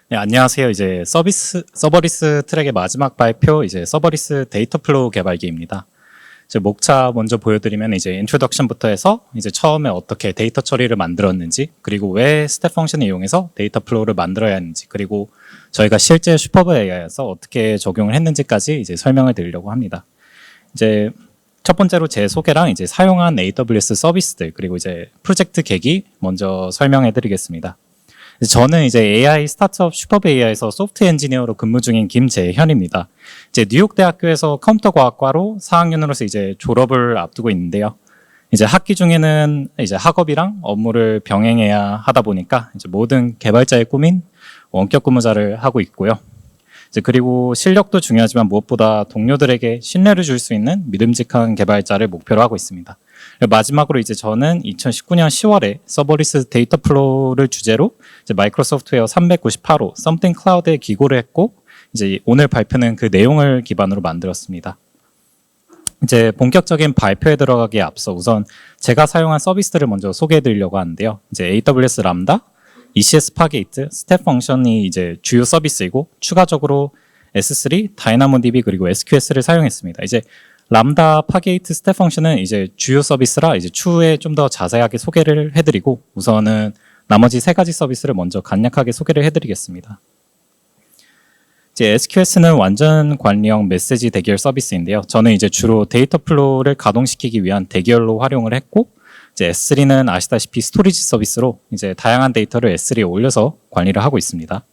네, 안녕하세요. 이제 서버리스 트랙의 마지막 발표, 이제 서버리스 데이터 플로우 개발기입니다. 이제 목차 먼저 보여드리면 이제 인트로덕션부터 해서 이제 처음에 어떻게 데이터 처리를 만들었는지, 그리고 왜 스텝 펑션을 이용해서 데이터 플로우를 만들어야 하는지, 그리고 저희가 실제 슈퍼브 AI에서 어떻게 적용을 했는지까지 이제 설명을 드리려고 합니다. 이제 첫 번째로 제 소개랑 이제 사용한 AWS 서비스들, 그리고 이제 프로젝트 계기 먼저 설명해 드리겠습니다. 저는 이제 AI 스타트업 슈퍼브 AI에서 소프트웨어 엔지니어로 근무 중인 김재현입니다. 이제 뉴욕 대학교에서 컴퓨터 과학과로 4학년으로서 이제 졸업을 앞두고 있는데요. 이제 학기 중에는 이제 학업이랑 업무를 병행해야 하다 보니까 이제 모든 개발자의 꿈인 원격 근무자를 하고 있고요. 이제 그리고 실력도 중요하지만 무엇보다 동료들에게 신뢰를 줄 수 있는 믿음직한 개발자를 목표로 하고 있습니다. 마지막으로 이제 저는 2019년 10월에 서버리스 데이터 플로우를 주제로 이제 마이크로소프트웨어 398호 Something Cloud에 기고를 했고, 이제 오늘 발표는 그 내용을 기반으로 만들었습니다. 이제 본격적인 발표에 들어가기에 앞서 우선 제가 사용한 서비스들을 먼저 소개해 드리려고 하는데요. 이제 AWS 람다, ECS 파게이트, 스텝 펑션이 이제 주요 서비스이고, 추가적으로 S3, 다이나모DB 그리고 SQS를 사용했습니다. 이제 람다, 파게이트, 스텝 펑션은 이제 주요 서비스라 이제 추후에 좀 더 자세하게 소개를 해드리고, 우선은 나머지 세 가지 서비스를 먼저 간략하게 소개를 해드리겠습니다. 이제 SQS는 완전 관리형 메시지 대기열 서비스인데요. 저는 이제 주로 데이터 플로우를 가동시키기 위한 대기열로 활용을 했고, 이제 S3는 아시다시피 스토리지 서비스로 이제 다양한 데이터를 S3에 올려서 관리를 하고 있습니다.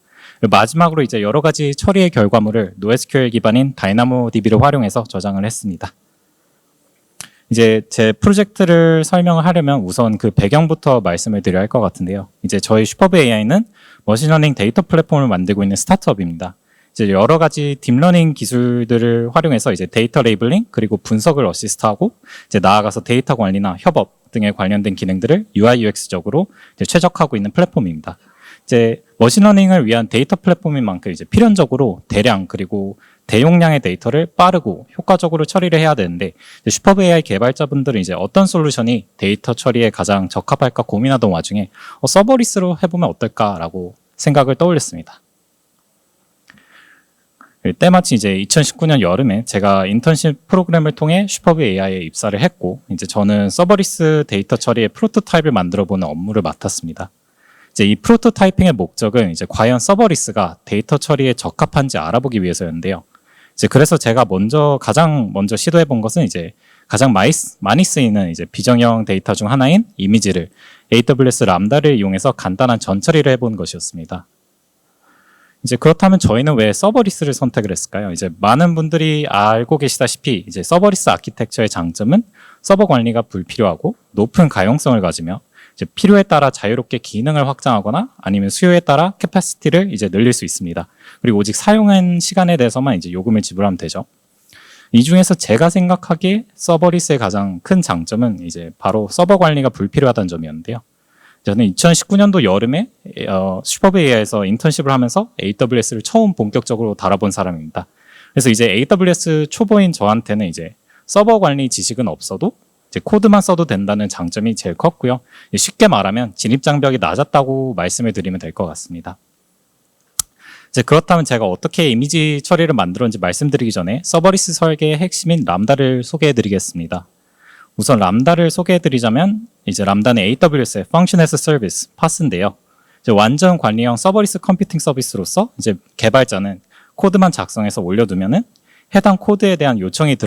마지막으로 이제 여러 가지 처리의 결과물을 NoSQL 기반인 다이나모DB를 활용해서 저장을 했습니다. 이제 제 프로젝트를 설명을 하려면 우선 그 배경부터 말씀을 드려야 할 것 같은데요. 이제 저희 슈퍼브 AI는 머신러닝 데이터 플랫폼을 만들고 있는 스타트업입니다. 이제 여러 가지 딥러닝 기술들을 활용해서 이제 데이터 레이블링 그리고 분석을 어시스트하고, 이제 나아가서 데이터 관리나 협업 등에 관련된 기능들을 UI UX적으로 이제 최적화하고 있는 플랫폼입니다. 이제 머신러닝을 위한 데이터 플랫폼인 만큼 이제 필연적으로 대량 그리고 대용량의 데이터를 빠르고 효과적으로 처리를 해야 되는데, 슈퍼브 AI 개발자분들은 이제 어떤 솔루션이 데이터 처리에 가장 적합할까 고민하던 와중에 서버리스로 해보면 어떨까라고 생각을 떠올렸습니다. 때마침 이제 2019년 여름에 제가 인턴십 프로그램을 통해 슈퍼브 AI에 입사를 했고, 이제 저는 서버리스 데이터 처리의 프로토타입을 만들어보는 업무를 맡았습니다. 이제 이 프로토타이핑의 목적은 이제 과연 서버리스가 데이터 처리에 적합한지 알아보기 위해서였는데요. 이제 그래서 제가 가장 먼저 시도해 본 것은 이제 가장 많이 쓰이는 이제 비정형 데이터 중 하나인 이미지를 AWS 람다를 이용해서 간단한 전처리를 해본 것이었습니다. 이제 그렇다면 저희는 왜 서버리스를 선택을 했을까요? 이제 많은 분들이 알고 계시다시피 이제 서버리스 아키텍처의 장점은 서버 관리가 불필요하고 높은 가용성을 가지며, 이제 필요에 따라 자유롭게 기능을 확장하거나 아니면 수요에 따라 캐파시티를 이제 늘릴 수 있습니다. 그리고 오직 사용한 시간에 대해서만 이제 요금을 지불하면 되죠. 이 중에서 제가 생각하기에 서버리스의 가장 큰 장점은 이제 바로 서버 관리가 불필요하다는 점이었는데요. 저는 2019년도 여름에 슈퍼브 AI에서 인턴십을 하면서 AWS를 처음 본격적으로 다뤄본 사람입니다. 그래서 이제 AWS 초보인 저한테는 이제 서버 관리 지식은 없어도 이제 코드만 써도 된다는 장점이 제일 컸고요. 쉽게 말하면 진입장벽이 낮았다고 말씀을 드리면 될 것 같습니다. 이제 그렇다면 제가 어떻게 이미지 처리를 만들었는지 말씀드리기 전에 서버리스 설계의 핵심인 람다를 소개해드리겠습니다. 우선 람다를 소개해드리자면 이제 람다는 AWS의 Function as a Service, 파스인데요. 이제 완전 관리형 서버리스 컴퓨팅 서비스로서 이제 개발자는 코드만 작성해서 올려두면은 해당 코드에 대한 요청이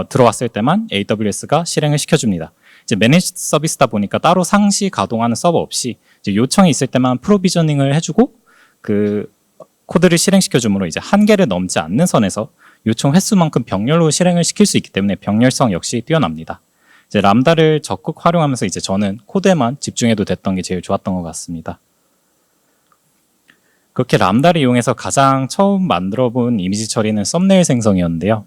들어왔을 때만 AWS가 실행을 시켜줍니다. 이제 매니지드 서비스다 보니까 따로 상시 가동하는 서버 없이 이제 요청이 있을 때만 프로비저닝을 해주고 그 코드를 실행시켜주므로 이제 한계를 넘지 않는 선에서 요청 횟수만큼 병렬로 실행을 시킬 수 있기 때문에 병렬성 역시 뛰어납니다. 이제 람다를 적극 활용하면서 이제 저는 코드에만 집중해도 됐던 게 제일 좋았던 것 같습니다. 그렇게 람다를 이용해서 가장 처음 만들어본 이미지 처리는 썸네일 생성이었는데요.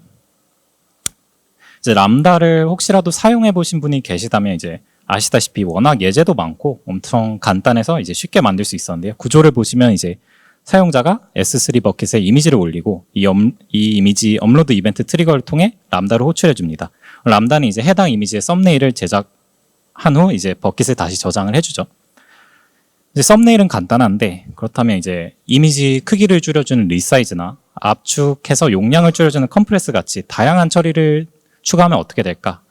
이제 람다를 혹시라도 사용해 보신 분이 계시다면 이제 아시다시피 워낙 예제도 많고 엄청 간단해서 이제 쉽게 만들 수 있었는데요. 구조를 보시면 이제 사용자가 S3 버킷에 이미지를 올리고 이 이미지 업로드 이벤트 트리거를 통해 람다를 호출해 줍니다. 람다는 이제 해당 이미지의 썸네일을 제작한 후 이제 버킷에 다시 저장을 해주죠. 이제 썸네일은 간단한데 그렇다면 이제 이미지 크기를 줄여주는 리사이즈나 압축해서 용량을 줄여주는 컴프레스 같이 다양한 처리를 추가하면 어떻게 될까?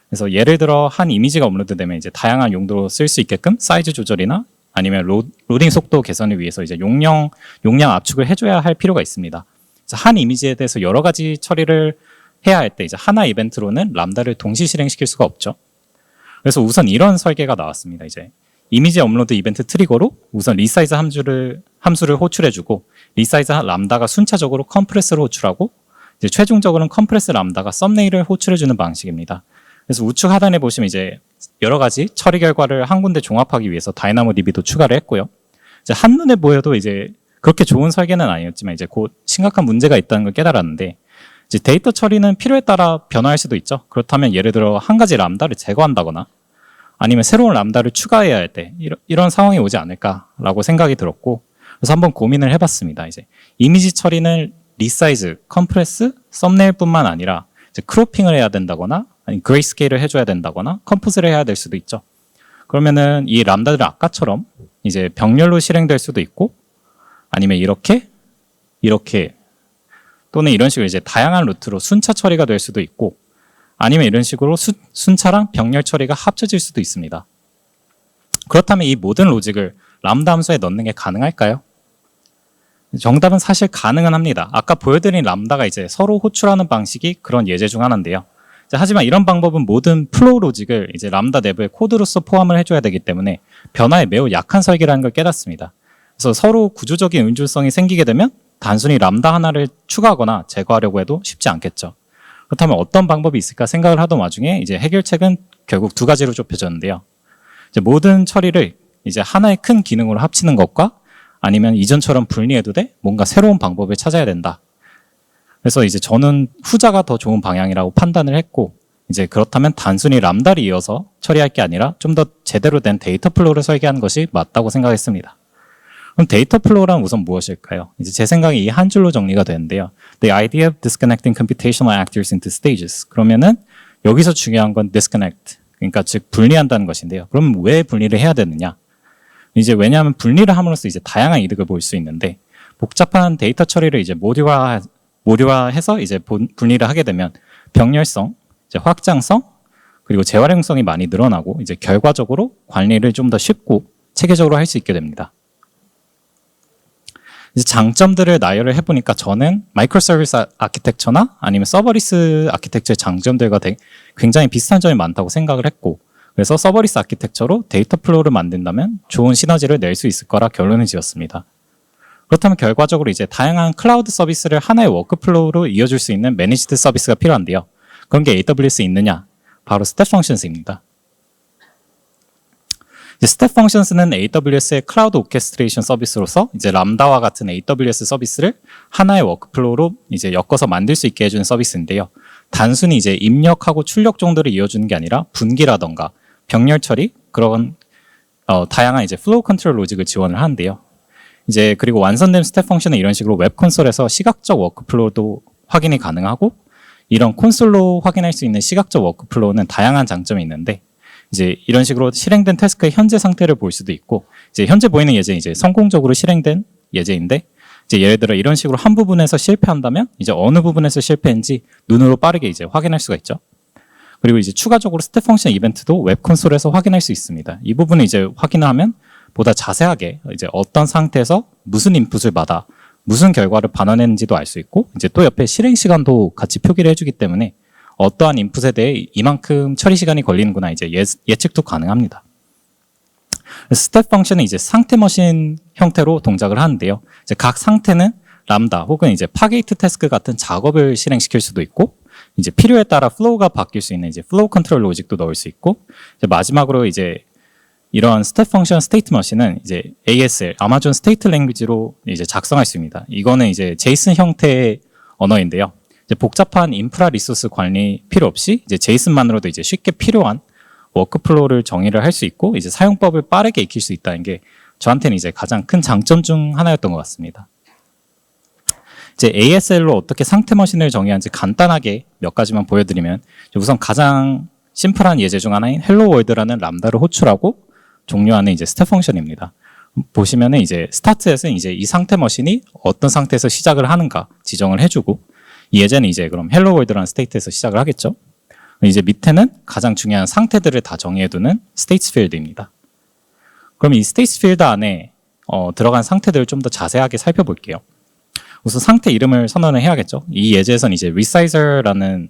그래서 예를 들어 한 이미지가 업로드되면 이제 다양한 용도로 쓸 수 있게끔 사이즈 조절이나 아니면 로딩 속도 개선을 위해서 이제 용량 압축을 해줘야 할 필요가 있습니다. 그래서 한 이미지에 대해서 여러 가지 처리를 해야 할 때 이제 하나 이벤트로는 람다를 동시 실행시킬 수가 없죠. 그래서 우선 이런 설계가 나왔습니다. 이제 이미지 업로드 이벤트 트리거로 우선 리사이즈 함수를 호출해주고 리사이즈 람다가 순차적으로 컴프레스를 호출하고 이제 최종적으로는 컴프레스 람다가 썸네일을 호출해주는 방식입니다. 그래서 우측 하단에 보시면 이제 여러 가지 처리 결과를 한 군데 종합하기 위해서 다이나모DB도 추가를 했고요. 이제 한눈에 보여도 이제 그렇게 좋은 설계는 아니었지만 이제 곧 심각한 문제가 있다는 걸 깨달았는데 이제 데이터 처리는 필요에 따라 변화할 수도 있죠. 그렇다면 예를 들어 한 가지 람다를 제거한다거나 아니면 새로운 람다를 추가해야 할 때 이런 상황이 오지 않을까라고 생각이 들었고 그래서 한번 고민을 해봤습니다. 이제 이미지 처리는 리사이즈, 컴프레스, 썸네일뿐만 아니라 이제 크로핑을 해야 된다거나 아니면 그레이스케일을 해줘야 된다거나 컴포즈를 해야 될 수도 있죠. 그러면은 이 람다들은 아까처럼 이제 병렬로 실행될 수도 있고 아니면 이렇게 또는 이런 식으로 이제 다양한 루트로 순차 처리가 될 수도 있고 아니면 이런 식으로 순차랑 병렬 처리가 합쳐질 수도 있습니다. 그렇다면 이 모든 로직을 람다 함수에 넣는 게 가능할까요? 정답은 사실 가능은 합니다. 아까 보여드린 람다가 이제 서로 호출하는 방식이 그런 예제 중 하나인데요. 하지만 이런 방법은 모든 플로우 로직을 이제 람다 내부의 코드로서 포함을 해줘야 되기 때문에 변화에 매우 약한 설계라는 걸 깨닫습니다. 그래서 서로 구조적인 의존성이 생기게 되면 단순히 람다 하나를 추가하거나 제거하려고 해도 쉽지 않겠죠. 그렇다면 어떤 방법이 있을까 생각을 하던 와중에 이제 해결책은 결국 두 가지로 좁혀졌는데요. 이제 모든 처리를 이제 하나의 큰 기능으로 합치는 것과 아니면 이전처럼 분리해도 돼 뭔가 새로운 방법을 찾아야 된다. 그래서 이제 저는 후자가 더 좋은 방향이라고 판단을 했고 이제 그렇다면 단순히 람다를 이어서 처리할 게 아니라 좀 더 제대로 된 데이터 플로우를 설계하는 것이 맞다고 생각했습니다. 그럼 데이터 플로우란 우선 무엇일까요? 이제 제 생각에 이 한 줄로 정리가 되는데요. The idea of disconnecting computational actors into stages. 그러면은 여기서 중요한 건 disconnect. 그러니까 즉 분리한다는 것인데요. 그럼 왜 분리를 해야 되느냐? 이제 왜냐하면 분리를 함으로써 이제 다양한 이득을 볼 수 있는데 복잡한 데이터 처리를 이제 모듈화해서 이제 분리를 하게 되면 병렬성, 이제 확장성, 그리고 재활용성이 많이 늘어나고 이제 결과적으로 관리를 좀 더 쉽고 체계적으로 할 수 있게 됩니다. 이제 장점들을 나열을 해보니까 저는 마이크로 서비스 아키텍처나 아니면 서버리스 아키텍처의 장점들과 굉장히 비슷한 점이 많다고 생각을 했고 그래서 서버리스 아키텍처로 데이터 플로우를 만든다면 좋은 시너지를 낼 수 있을 거라 결론을 지었습니다. 그렇다면 결과적으로 이제 다양한 클라우드 서비스를 하나의 워크플로우로 이어줄 수 있는 매니지드 서비스가 필요한데요. 그런 게 AWS에 있느냐? 바로 스텝 펑션스입니다. 스텝 펑션스는 AWS의 클라우드 오케스트레이션 서비스로서 이제 람다와 같은 AWS 서비스를 하나의 워크플로우로 이제 엮어서 만들 수 있게 해주는 서비스인데요. 단순히 이제 입력하고 출력 정도를 이어주는 게 아니라 분기라던가 병렬 처리 그런 다양한 이제 플로우 컨트롤 로직을 지원을 하는데요. 이제 그리고 완성된 스텝 펑션은 이런 식으로 웹 콘솔에서 시각적 워크플로우도 확인이 가능하고 이런 콘솔로 확인할 수 있는 시각적 워크플로우는 다양한 장점이 있는데 이제 이런 식으로 실행된 태스크의 현재 상태를 볼 수도 있고 이제 현재 보이는 예제는 이제 성공적으로 실행된 예제인데 이제 예를 들어 이런 식으로 한 부분에서 실패한다면 이제 어느 부분에서 실패했는지 눈으로 빠르게 이제 확인할 수가 있죠. 그리고 이제 추가적으로 스텝 펑션 이벤트도 웹 콘솔에서 확인할 수 있습니다. 이 부분을 이제 확인하면 보다 자세하게 이제 어떤 상태에서 무슨 인풋을 받아 무슨 결과를 반환했는지도 알 수 있고 이제 또 옆에 실행 시간도 같이 표기를 해주기 때문에 어떠한 인풋에 대해 이만큼 처리 시간이 걸리는구나 이제 예측도 가능합니다. 스텝 펑션은 이제 상태 머신 형태로 동작을 하는데요. 이제 각 상태는 람다 혹은 이제 파게이트 태스크 같은 작업을 실행시킬 수도 있고 이제 필요에 따라 플로우가 바뀔 수 있는 이제 플로우 컨트롤 로직도 넣을 수 있고 이제 마지막으로 이제 이런 스텝 펑션 스테이트 머신은 이제 ASL 아마존 스테이트 랭귀지로 이제 작성할 수 있습니다. 이거는 이제 제이슨 형태의 언어인데요. 이제 복잡한 인프라 리소스 관리 필요 없이 이제 제이슨만으로도 이제 쉽게 필요한 워크플로우를 정의를 할 수 있고 이제 사용법을 빠르게 익힐 수 있다는 게 저한테는 이제 가장 큰 장점 중 하나였던 것 같습니다. 이제 ASL로 어떻게 상태 머신을 정의하는지 간단하게 몇 가지만 보여드리면 우선 가장 심플한 예제 중 하나인 헬로 월드라는 람다를 호출하고 종료하는 이제 스텝 펑션입니다. 보시면은 이제 스타트에서는 이제 이 상태 머신이 어떤 상태에서 시작을 하는가 지정을 해주고, 이 예제는 이제 그럼 헬로 월드라는 스테이트에서 시작을 하겠죠. 이제 밑에는 가장 중요한 상태들을 다 정의해두는 스테이트 필드입니다. 그럼 이 스테이트 필드 안에 들어간 상태들을 좀 더 자세하게 살펴볼게요. 우선 상태 이름을 선언을 해야겠죠. 이 예제에서는 이제 resizer라는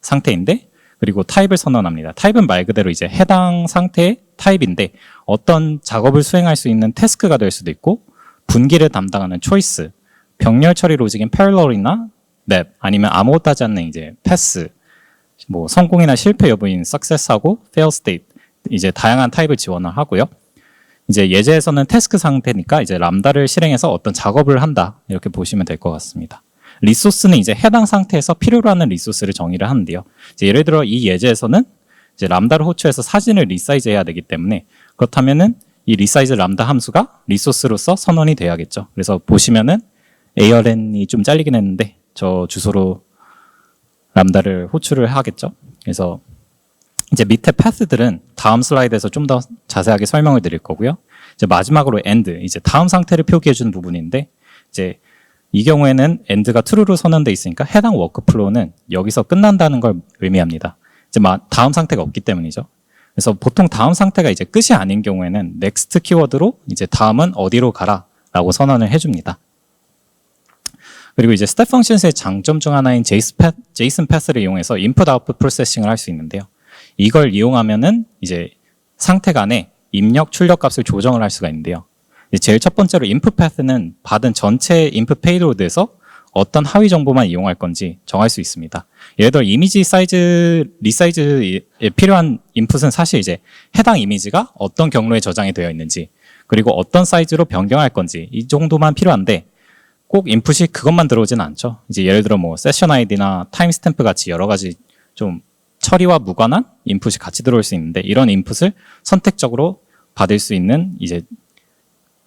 상태인데, 그리고 타입을 선언합니다. 타입은 말 그대로 이제 해당 상태의 타입인데, 어떤 작업을 수행할 수 있는 태스크가 될 수도 있고, 분기를 담당하는 초이스, 병렬 처리 로직인 parallel이나 맵, 아니면 아무것도 하지 않는 이제 패스, 뭐 성공이나 실패 여부인 success하고 fail state, 이제 다양한 타입을 지원을 하고요. 이제 예제에서는 태스크 상태니까 이제 람다를 실행해서 어떤 작업을 한다, 이렇게 보시면 될 것 같습니다. 리소스는 이제 해당 상태에서 필요로 하는 리소스를 정의를 하는데요. 이제 예를 들어 이 예제에서는 이제 람다를 호출해서 사진을 리사이즈 해야 되기 때문에, 그렇다면은 이 리사이즈 람다 함수가 리소스로서 선언이 돼야겠죠. 그래서 보시면은 ARN이 좀 잘리긴 했는데 저 주소로 람다를 호출을 하겠죠. 그래서 이제 밑에 패스들은 다음 슬라이드에서 좀 더 자세하게 설명을 드릴 거고요. 이제 마지막으로 end, 이제 다음 상태를 표기해 주는 부분인데, 이제 이 경우에는 end가 true로 선언돼 있으니까 해당 워크플로우는 여기서 끝난다는 걸 의미합니다. 이제 다음 상태가 없기 때문이죠. 그래서 보통 다음 상태가 이제 끝이 아닌 경우에는 next 키워드로 이제 다음은 어디로 가라라고 선언을 해줍니다. 그리고 이제 스텝 펑션스의 장점 중 하나인 JSON 패스를 이용해서 인풋 아웃풋 프로세싱을 할 수 있는데요. 이걸 이용하면은 이제 상태 간에 입력 출력 값을 조정을 할 수가 있는데요. 제일 첫 번째로 인풋 패스는 받은 전체 인풋 페이로드에서 어떤 하위 정보만 이용할 건지 정할 수 있습니다. 예를 들어 이미지 사이즈 리사이즈에 필요한 인풋은 사실 이제 해당 이미지가 어떤 경로에 저장이 되어 있는지, 그리고 어떤 사이즈로 변경할 건지, 이 정도만 필요한데 꼭 인풋이 그것만 들어오지는 않죠. 이제 예를 들어 뭐 세션 아이디나 타임 스탬프 같이 여러 가지 좀 처리와 무관한 인풋이 같이 들어올 수 있는데, 이런 인풋을 선택적으로 받을 수 있는 이제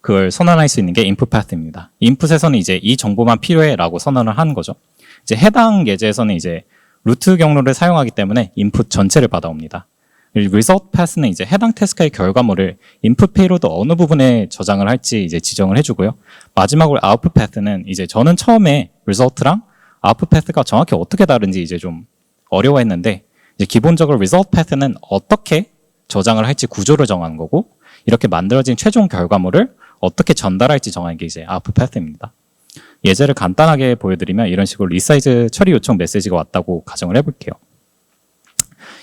그걸 선언할 수 있는 게 인풋 파스입니다. 인풋에서는 이제 이 정보만 필요해라고 선언을 하는 거죠. 이제 해당 예제에서는 이제 루트 경로를 사용하기 때문에 인풋 전체를 받아옵니다. result path는 이제 해당 태스크의 결과물을 인풋 페이로드 어느 부분에 저장을 할지 이제 지정을 해주고요. 마지막으로 output path는 이제 저는 처음에 result랑 output path가 정확히 어떻게 다른지 이제 좀 어려워했는데, 이제 기본적으로 result path는 어떻게 저장을 할지 구조를 정하는 거고, 이렇게 만들어진 최종 결과물을 어떻게 전달할지 정하는 게 이제 output path입니다. 예제를 간단하게 보여드리면 이런 식으로 리사이즈 처리 요청 메시지가 왔다고 가정을 해볼게요.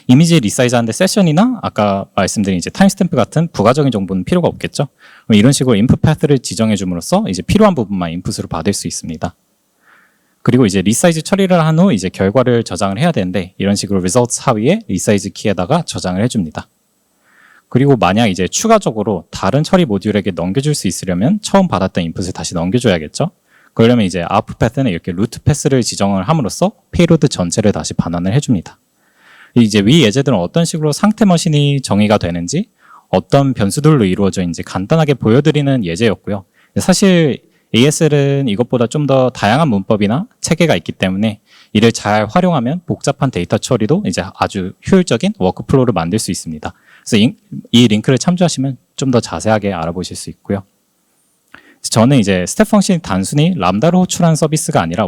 이미지 리사이즈 하는데 세션이나 아까 말씀드린 이제 타임스탬프 같은 부가적인 정보는 필요가 없겠죠. 그럼 이런 식으로 인풋 패스를 지정해 줌으로써 이제 필요한 부분만 인풋으로 받을 수 있습니다. 그리고 이제 리사이즈 처리를 한 후 이제 결과를 저장을 해야 되는데, 이런 식으로 results 하위에 리사이즈 키에다가 저장을 해줍니다. 그리고 만약 이제 추가적으로 다른 처리 모듈에게 넘겨줄 수 있으려면 처음 받았던 인풋을 다시 넘겨줘야겠죠. 그러려면 이제 output path는 이렇게 루트 패스를 지정을 함으로써 페이로드 전체를 다시 반환을 해줍니다. 이제 위 예제들은 어떤 식으로 상태 머신이 정의가 되는지, 어떤 변수들로 이루어져 있는지 간단하게 보여드리는 예제였고요. 사실 ASL은 이것보다 좀 더 다양한 문법이나 체계가 있기 때문에 이를 잘 활용하면 복잡한 데이터 처리도 이제 아주 효율적인 워크플로우를 만들 수 있습니다. 그래서 이 링크를 참조하시면 좀 더 자세하게 알아보실 수 있고요. 저는 이제 스텝 펑션이 단순히 람다로 호출한 서비스가 아니라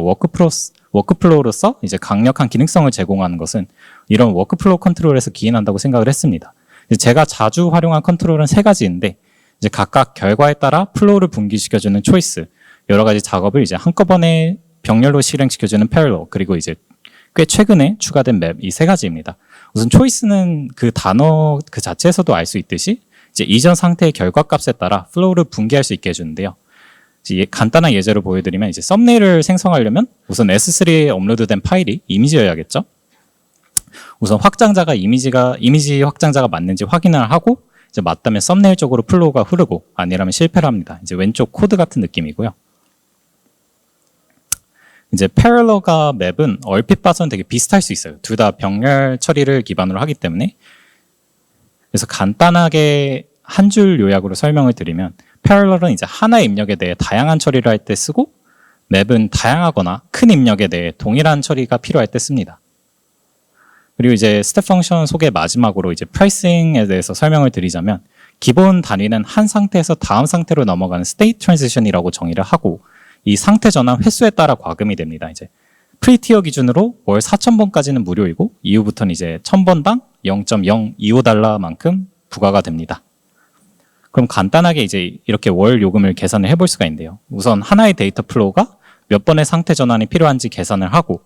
워크플로우로서 이제 강력한 기능성을 제공하는 것은 이런 워크플로우 컨트롤에서 기인한다고 생각을 했습니다. 제가 자주 활용한 컨트롤은 세 가지인데, 이제 각각 결과에 따라 플로우를 분기시켜주는 초이스, 여러 가지 작업을 이제 한꺼번에 병렬로 실행시켜주는 parallel, 그리고 이제 꽤 최근에 추가된 맵, 이 세 가지입니다. 우선 초이스는 그 단어 그 자체에서도 알 수 있듯이 이제 이전 상태의 결과값에 따라 플로우를 분기할 수 있게 해주는데요. 간단한 예제로 보여드리면 이제 썸네일을 생성하려면 우선 S3에 업로드된 파일이 이미지여야겠죠. 우선 확장자가 이미지 확장자가 맞는지 확인을 하고, 이제 맞다면 썸네일 쪽으로 플로우가 흐르고, 아니라면 실패를 합니다. 이제 왼쪽 코드 같은 느낌이고요. 이제 parallel과 맵은 얼핏 봐서는 되게 비슷할 수 있어요. 둘 다 병렬 처리를 기반으로 하기 때문에. 그래서 간단하게 한 줄 요약으로 설명을 드리면, parallel은 이제 하나의 입력에 대해 다양한 처리를 할 때 쓰고, 맵은 다양하거나 큰 입력에 대해 동일한 처리가 필요할 때 씁니다. 그리고 이제 스텝 펑션 소개 마지막으로 이제 프라이싱에 대해서 설명을 드리자면, 기본 단위는 한 상태에서 다음 상태로 넘어가는 state transition이라고 정의를 하고 이 상태 전환 횟수에 따라 과금이 됩니다. 이제 프리티어 기준으로 월 4,000번까지는 무료이고 이후부터는 이제 1,000번당 0.025달러만큼 부과가 됩니다. 그럼 간단하게 이제 이렇게 월 요금을 계산을 해볼 수가 있는데요. 우선 하나의 데이터 플로우가 몇 번의 상태 전환이 필요한지 계산을 하고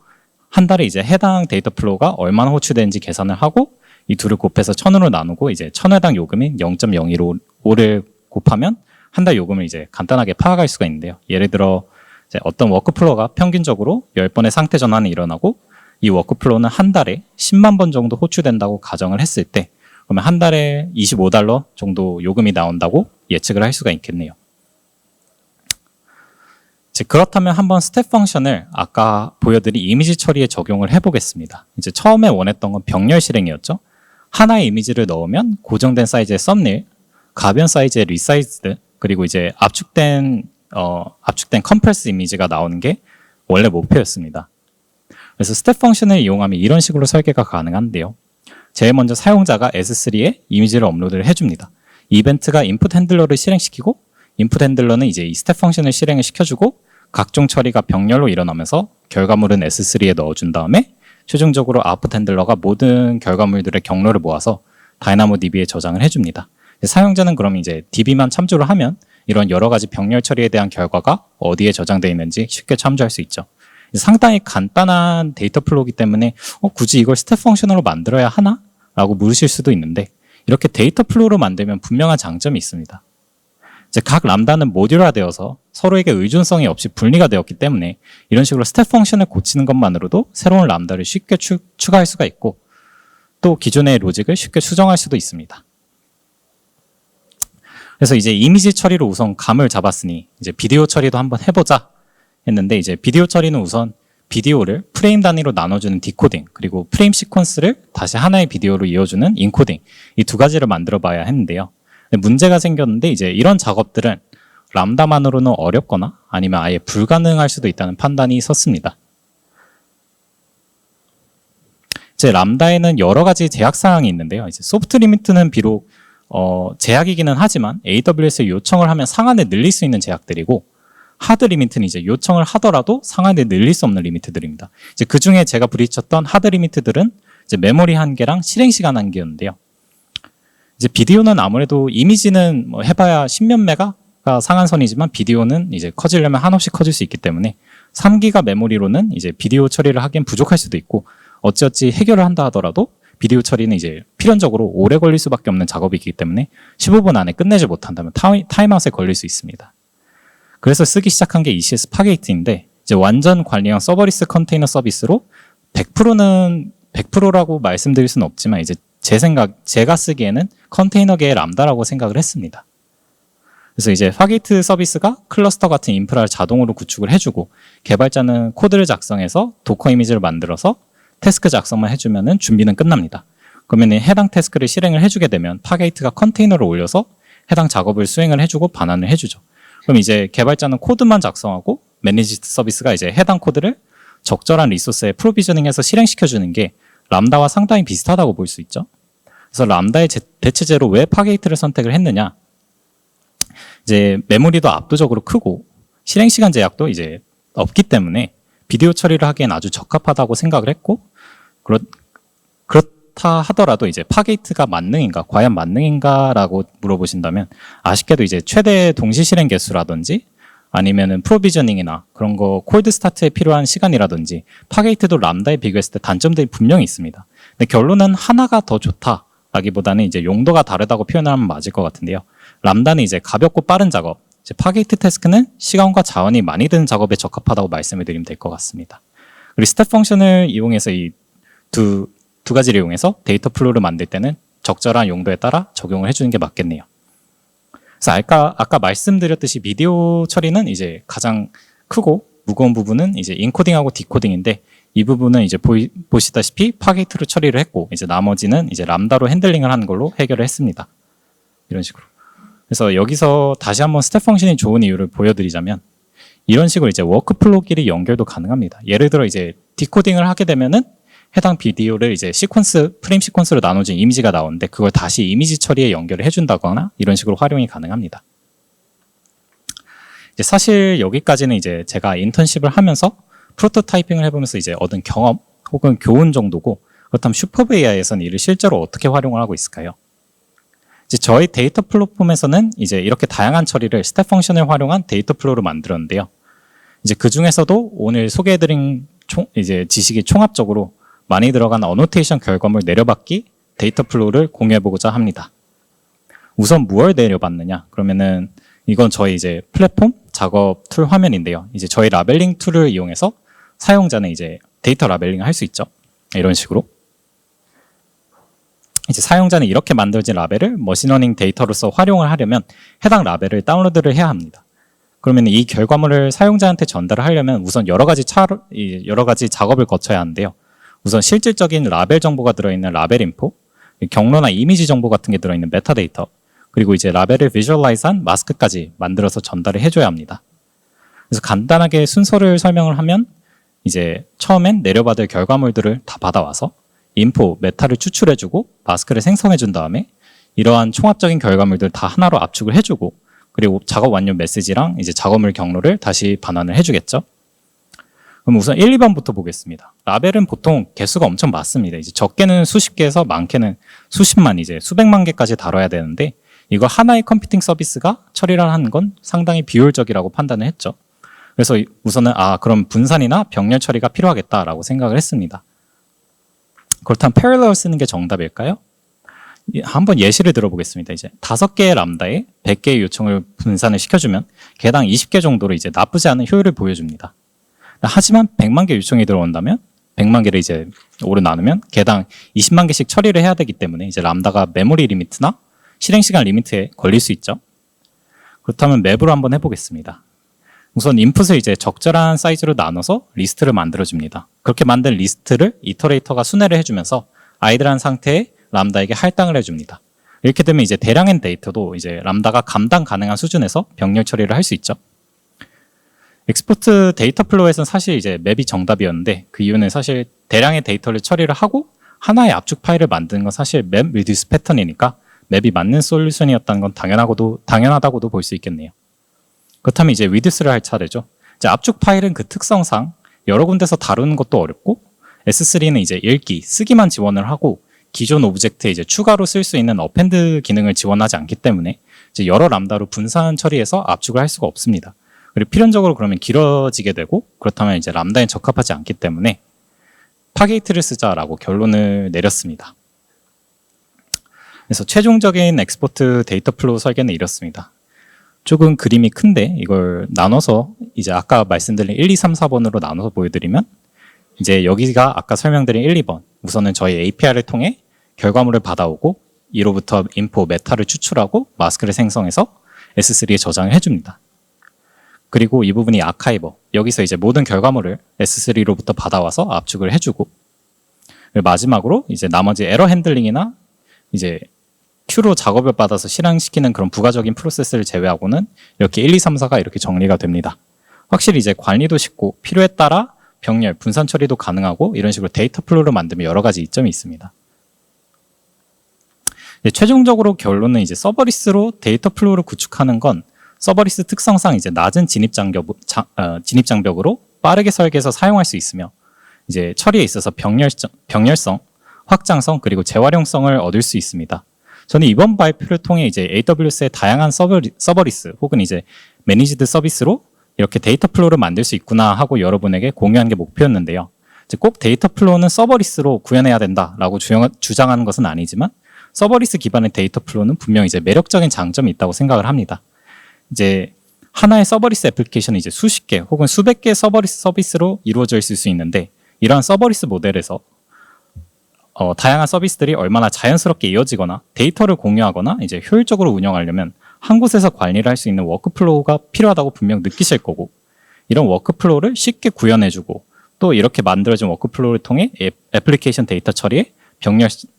한 달에 이제 해당 데이터 플로우가 얼마나 호출되는지 계산을 하고 이 둘을 곱해서 1,000으로 나누고 이제 1,000회당 요금인 0.015를 곱하면 한 달 요금을 이제 간단하게 파악할 수가 있는데요. 예를 들어 이제 어떤 워크플로우가 평균적으로 10번의 상태 전환이 일어나고 이 워크플로우는 한 달에 10만 번 정도 호출된다고 가정을 했을 때 그러면 한 달에 25달러 정도 요금이 나온다고 예측을 할 수가 있겠네요. 그렇다면 한번 스텝 펑션을 아까 보여드린 이미지 처리에 적용을 해보겠습니다. 이제 처음에 원했던 건 병렬 실행이었죠. 하나의 이미지를 넣으면 고정된 사이즈의 썸네일, 가변 사이즈의 리사이즈드, 그리고 이제 압축된 컴프레스 이미지가 나오는 게 원래 목표였습니다. 그래서 스텝 펑션을 이용하면 이런 식으로 설계가 가능한데요. 제일 먼저 사용자가 S3에 이미지를 업로드를 해줍니다. 이벤트가 인풋 핸들러를 실행시키고 인풋 핸들러는 이제 이 스텝 펑션을 실행을 시켜주고 각종 처리가 병렬로 일어나면서 결과물은 S3에 넣어준 다음에 최종적으로 아웃풋 핸들러가 모든 결과물들의 경로를 모아서 다이나모DB에 저장을 해줍니다. 사용자는 그럼 이제 DB만 참조를 하면 이런 여러 가지 병렬 처리에 대한 결과가 어디에 저장되어 있는지 쉽게 참조할 수 있죠. 상당히 간단한 데이터 플로우이기 때문에 굳이 이걸 스텝 펑션으로 만들어야 하나? 라고 물으실 수도 있는데 이렇게 데이터 플로우로 만들면 분명한 장점이 있습니다. 이제 각 람다는 모듈화되어서 서로에게 의존성이 없이 분리가 되었기 때문에 이런 식으로 스텝 펑션을 고치는 것만으로도 새로운 람다를 쉽게 추가할 수가 있고 또 기존의 로직을 쉽게 수정할 수도 있습니다. 그래서 이제 이미지 처리로 우선 감을 잡았으니 이제 비디오 처리도 한번 해보자 했는데 이제 비디오 처리는 우선 비디오를 프레임 단위로 나눠주는 디코딩 그리고 프레임 시퀀스를 다시 하나의 비디오로 이어주는 인코딩 이 두 가지를 만들어 봐야 했는데요. 문제가 생겼는데 이제 이런 작업들은 람다만으로는 어렵거나 아니면 아예 불가능할 수도 있다는 판단이 섰습니다. 이제 람다에는 여러 가지 제약 사항이 있는데요. 이제 소프트 리미트는 비록 제약이기는 하지만 AWS에 요청을 하면 상한을 늘릴 수 있는 제약들이고 하드 리미트는 이제 요청을 하더라도 상한을 늘릴 수 없는 리미트들입니다. 이제 그 중에 제가 부딪혔던 하드 리미트들은 이제 메모리 한계랑 실행 시간 한계였는데요. 이제 비디오는 아무래도 이미지는 뭐 해봐야 10몇 메가가 상한선이지만 비디오는 이제 커지려면 한없이 커질 수 있기 때문에 3기가 메모리로는 이제 비디오 처리를 하기엔 부족할 수도 있고 어찌어찌 해결을 한다 하더라도 비디오 처리는 이제 필연적으로 오래 걸릴 수밖에 없는 작업이기 때문에 15분 안에 끝내지 못한다면 타임아웃에 걸릴 수 있습니다. 그래서 쓰기 시작한 게 ECS 파게이트인데 이제 완전 관리형 서버리스 컨테이너 서비스로 100%라고 말씀드릴 수는 없지만 이제 제가 쓰기에는 컨테이너계의 람다라고 생각을 했습니다. 그래서 이제 파게이트 서비스가 클러스터 같은 인프라를 자동으로 구축을 해주고 개발자는 코드를 작성해서 도커 이미지를 만들어서 태스크 작성만 해주면 준비는 끝납니다. 그러면 해당 태스크를 실행을 해주게 되면 파게이트가 컨테이너를 올려서 해당 작업을 수행을 해주고 반환을 해주죠. 그럼 이제 개발자는 코드만 작성하고 매니지드 서비스가 이제 해당 코드를 적절한 리소스에 프로비저닝해서 실행시켜주는 게 람다와 상당히 비슷하다고 볼 수 있죠. 그래서 람다의 대체제로 왜 파게이트를 선택을 했느냐? 이제 메모리도 압도적으로 크고 실행 시간 제약도 이제 없기 때문에 비디오 처리를 하기엔 아주 적합하다고 생각을 했고 그렇다 하더라도 이제 파게이트가 만능인가, 과연 만능인가라고 물어보신다면 아쉽게도 이제 최대 동시 실행 개수라든지 아니면은 프로비저닝이나 그런 거 콜드 스타트에 필요한 시간이라든지 파게이트도 람다에 비교했을 때 단점들이 분명히 있습니다. 근데 결론은 하나가 더 좋다라기보다는 이제 용도가 다르다고 표현하면 맞을 것 같은데요. 람다는 이제 가볍고 빠른 작업, 이제 파게이트 태스크는 시간과 자원이 많이 드는 작업에 적합하다고 말씀을 드리면 될 것 같습니다. 그리고 스텝 펑션을 이용해서 이 두 가지를 이용해서 데이터 플로우를 만들 때는 적절한 용도에 따라 적용을 해주는 게 맞겠네요. 그래서 아까 말씀드렸듯이 비디오 처리는 이제 가장 크고 무거운 부분은 이제 인코딩하고 디코딩인데 이 부분은 이제 보시다시피 파게이트로 처리를 했고 이제 나머지는 이제 람다로 핸들링을 하는 걸로 해결을 했습니다. 이런 식으로. 그래서 여기서 다시 한번 스텝 펑션이 좋은 이유를 보여드리자면 이런 식으로 이제 워크플로우끼리 연결도 가능합니다. 예를 들어 이제 디코딩을 하게 되면은 해당 비디오를 이제 프레임 시퀀스로 나눠진 이미지가 나오는데 그걸 다시 이미지 처리에 연결을 해준다거나 이런 식으로 활용이 가능합니다. 이제 사실 여기까지는 이제 제가 인턴십을 하면서 프로토타이핑을 해보면서 이제 얻은 경험 혹은 교훈 정도고, 그렇다면 슈퍼브 AI에서는 이를 실제로 어떻게 활용을 하고 있을까요? 이제 저희 데이터 플랫폼에서는 이제 이렇게 다양한 처리를 스텝 펑션을 활용한 데이터 플로우로 만들었는데요. 이제 그 중에서도 오늘 소개해드린 이제 지식이 총합적으로 많이 들어간 어노테이션 결과물 내려받기 데이터 플로우를 공유해보고자 합니다. 우선 무엇을 내려받느냐? 그러면은 이건 저희 이제 플랫폼 작업 툴 화면인데요. 이제 저희 라벨링 툴을 이용해서 사용자는 이제 데이터 라벨링을 할 수 있죠. 이런 식으로. 이제 사용자는 이렇게 만들어진 라벨을 머신러닝 데이터로서 활용을 하려면 해당 라벨을 다운로드를 해야 합니다. 그러면 이 결과물을 사용자한테 전달을 하려면 우선 여러 가지 작업을 거쳐야 하는데요. 우선 실질적인 라벨 정보가 들어있는 라벨 인포, 경로나 이미지 정보 같은 게 들어있는 메타데이터, 그리고 이제 라벨을 비주얼라이즈한 마스크까지 만들어서 전달을 해줘야 합니다. 그래서 간단하게 순서를 설명을 하면 이제 처음엔 내려받을 결과물들을 다 받아와서 인포, 메타를 추출해주고 마스크를 생성해준 다음에 이러한 총합적인 결과물들 다 하나로 압축을 해주고, 그리고 작업 완료 메시지랑 이제 작업물 경로를 다시 반환을 해주겠죠. 그럼 우선 1, 2번부터 보겠습니다. 라벨은 보통 개수가 엄청 많습니다. 이제 적게는 수십 개에서 많게는 수십만, 이제 수백만 개까지 다뤄야 되는데 이걸 하나의 컴퓨팅 서비스가 처리를 하는 건 상당히 비효율적이라고 판단을 했죠. 그래서 우선은 그럼 분산이나 병렬 처리가 필요하겠다라고 생각을 했습니다. 그렇다면 parallel 쓰는 게 정답일까요? 한번 예시를 들어보겠습니다. 이제 5개의 람다에 100개의 요청을 분산을 시켜주면 개당 20개 정도로 이제 나쁘지 않은 효율을 보여줍니다. 하지만 100만 개 요청이 들어온다면 100만 개를 이제 5로 나누면 개당 20만 개씩 처리를 해야 되기 때문에 이제 람다가 메모리 리미트나 실행 시간 리미트에 걸릴 수 있죠. 그렇다면 맵으로 한번 해보겠습니다. 우선 인풋을 이제 적절한 사이즈로 나눠서 리스트를 만들어줍니다. 그렇게 만든 리스트를 이터레이터가 순회를 해주면서 아이들한 상태에 람다에게 할당을 해줍니다. 이렇게 되면 이제 대량의 데이터도 이제 람다가 감당 가능한 수준에서 병렬 처리를 할 수 있죠. 엑스포트 데이터 플로우에서는 사실 이제 맵이 정답이었는데 그 이유는 사실 대량의 데이터를 처리를 하고 하나의 압축 파일을 만드는 건 사실 맵 리듀스 패턴이니까 맵이 맞는 솔루션이었다는 건 당연하다고도 볼 수 있겠네요. 그렇다면 이제 리듀스를 할 차례죠. 이제 압축 파일은 그 특성상 여러 군데서 다루는 것도 어렵고 S3는 이제 읽기, 쓰기만 지원을 하고 기존 오브젝트에 이제 추가로 쓸 수 있는 어펜드 기능을 지원하지 않기 때문에 이제 여러 람다로 분산 처리해서 압축을 할 수가 없습니다. 그리고 필연적으로 그러면 길어지게 되고, 그렇다면 이제 람다에 적합하지 않기 때문에 파게이트를 쓰자라고 결론을 내렸습니다. 그래서 최종적인 엑스포트 데이터 플로우 설계는 이렇습니다. 조금 그림이 큰데 이걸 나눠서 이제 아까 말씀드린 1, 2, 3, 4번으로 나눠서 보여드리면 이제 여기가 아까 설명드린 1, 2번, 우선은 저희 API를 통해 결과물을 받아오고 이로부터 인포, 메타를 추출하고 마스크를 생성해서 S3에 저장을 해줍니다. 그리고 이 부분이 아카이버, 여기서 이제 모든 결과물을 S3로부터 받아와서 압축을 해주고, 마지막으로 이제 나머지 에러 핸들링이나 이제 Q로 작업을 받아서 실행시키는 그런 부가적인 프로세스를 제외하고는 이렇게 1, 2, 3, 4가 이렇게 정리가 됩니다. 확실히 이제 관리도 쉽고 필요에 따라 병렬, 분산 처리도 가능하고 이런 식으로 데이터 플로우를 만들면 여러 가지 이점이 있습니다. 최종적으로 결론은 이제 서버리스로 데이터 플로우를 구축하는 건 서버리스 특성상 이제 낮은 진입장벽으로 빠르게 설계해서 사용할 수 있으며 이제 처리에 있어서 병렬성, 확장성 그리고 재활용성을 얻을 수 있습니다. 저는 이번 발표를 통해 이제 AWS의 다양한 서버리스 혹은 이제 매니지드 서비스로 이렇게 데이터 플로우를 만들 수 있구나 하고 여러분에게 공유한 게 목표였는데요. 이제 꼭 데이터 플로우는 서버리스로 구현해야 된다라고 주장하는 것은 아니지만 서버리스 기반의 데이터 플로우는 분명 이제 매력적인 장점이 있다고 생각을 합니다. 이제 하나의 서버리스 애플리케이션이 이제 수십 개 혹은 수백 개의 서버리스 서비스로 이루어져 있을 수 있는데 이러한 서버리스 모델에서 다양한 서비스들이 얼마나 자연스럽게 이어지거나 데이터를 공유하거나 이제 효율적으로 운영하려면 한 곳에서 관리를 할 수 있는 워크플로우가 필요하다고 분명 느끼실 거고, 이런 워크플로우를 쉽게 구현해주고 또 이렇게 만들어진 워크플로우를 통해 애플리케이션 데이터 처리에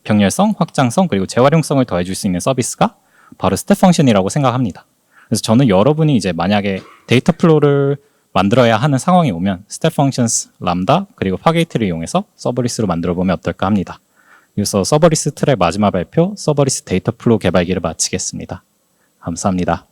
병렬성, 확장성 그리고 재활용성을 더해줄 수 있는 서비스가 바로 스텝 펑션이라고 생각합니다. 그래서 저는 여러분이 이제 만약에 데이터 플로우를 만들어야 하는 상황이 오면 스텝 펑션스, 람다, 그리고 파게이트를 이용해서 서버리스로 만들어 보면 어떨까 합니다. 이어서 서버리스 트랙 마지막 발표, 서버리스 데이터 플로우 개발기를 마치겠습니다. 감사합니다.